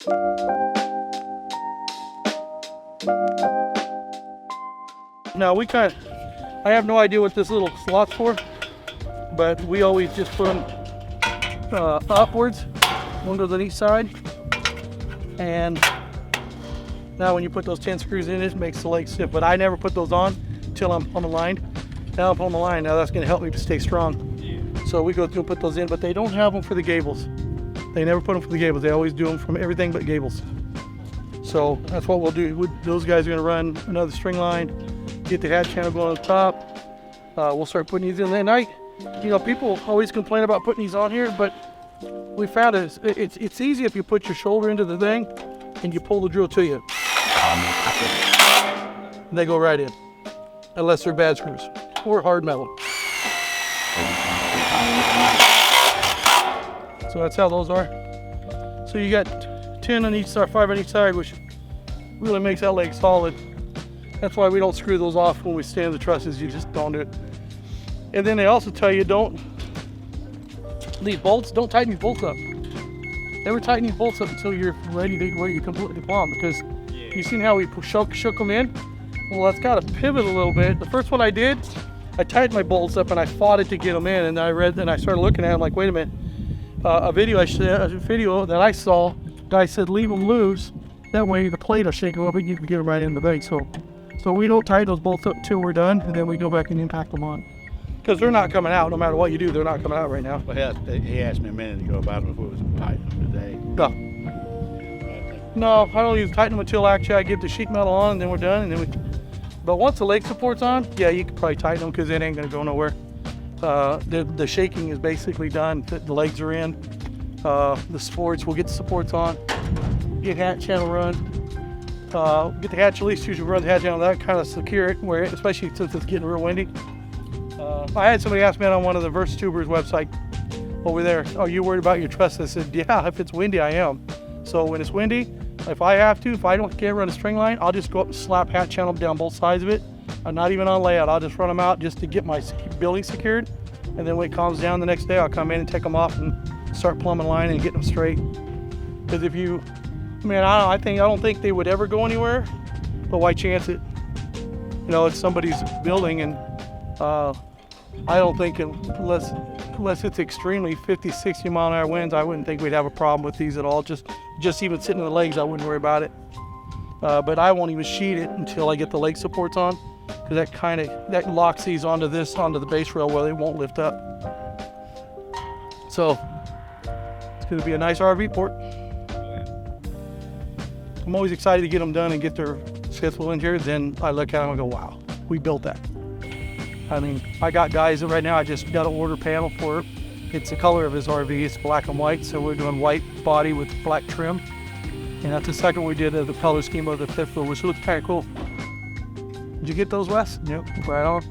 Now I have no idea what this little slot's for, but we always just put them upwards, one goes on each side. And now when you put those 10 screws in, it makes the leg stiff, but I never put those on until I'm on the line. Now I'm on the line, now that's gonna help me to stay strong. So we go through and put those in, but they don't have them for the gables. They never put them for the gables. They always do them from everything but gables. So that's what we'll do. Those guys are gonna run another string line, get the hatch channel going on the top. We'll start putting these in. And people always complain about putting these on here, but we found it's easy if you put your shoulder into the thing and you pull the drill to you. They go right in, unless they're bad screws or hard metal. So that's how those are. So you got 10 on each side, 5 on each side, which really makes that leg solid. That's why we don't screw those off when we stand the trusses. You just don't do it. And then they also tell you don't tighten these bolts up. Never tighten these bolts up until you're ready to where you completely plumb, because you seen how we shook them in? Well, that's got to pivot a little bit. The first one I did, I tightened my bolts up and I fought it to get them in, and I started looking at them like, wait a minute. A video that I saw, guy said leave them loose, that way the plate will shake them up and you can get them right in the bag. So we don't tighten those bolts up until we're done, and then we go back and impact them on. Because they're not coming out, no matter what you do, they're not coming out right now. Well, he asked me a minute ago about if it was tightened today. No, I don't even tighten them until actually I get the sheet metal on, and then we're done. But once the leg support's on, yeah, you can probably tighten them because it ain't gonna go nowhere. The shaking is basically done. The legs are in. The supports, we'll get the supports on. Get hatch channel run. Get the hatch, at least usually run the hatch channel, that kind of secure it, especially since it's getting real windy. I had somebody ask me on one of the VersaTubers website over there, are you worried about your truss? I said, yeah, if it's windy, I am. So when it's windy, if I can't run a string line, I'll just go up and slap hatch channel down both sides of it. I'm not even on layout. I'll just run them out just to get my building secured. And then when it calms down the next day, I'll come in and take them off and start plumbing line and getting them straight. Because I don't think they would ever go anywhere, but why chance it? It's somebody's building, and I don't think unless it's extremely 50, 60 mile an hour winds, I wouldn't think we'd have a problem with these at all. Just even sitting in the legs, I wouldn't worry about it. But I won't even sheet it until I get the leg supports on, because that locks these onto the base rail where they won't lift up. So it's going to be a nice RV port. I'm always excited to get them done and get their successful in here. Then I look at them and go, wow, we built that. I got guys that right now, I just got an order panel for it. It's the color of his RV, it's black and white, so we're doing white body with black trim. And that's the second we did of the color scheme of the fifth wheel, which looks kind of cool. Did you get those, Wes? Yep, right on.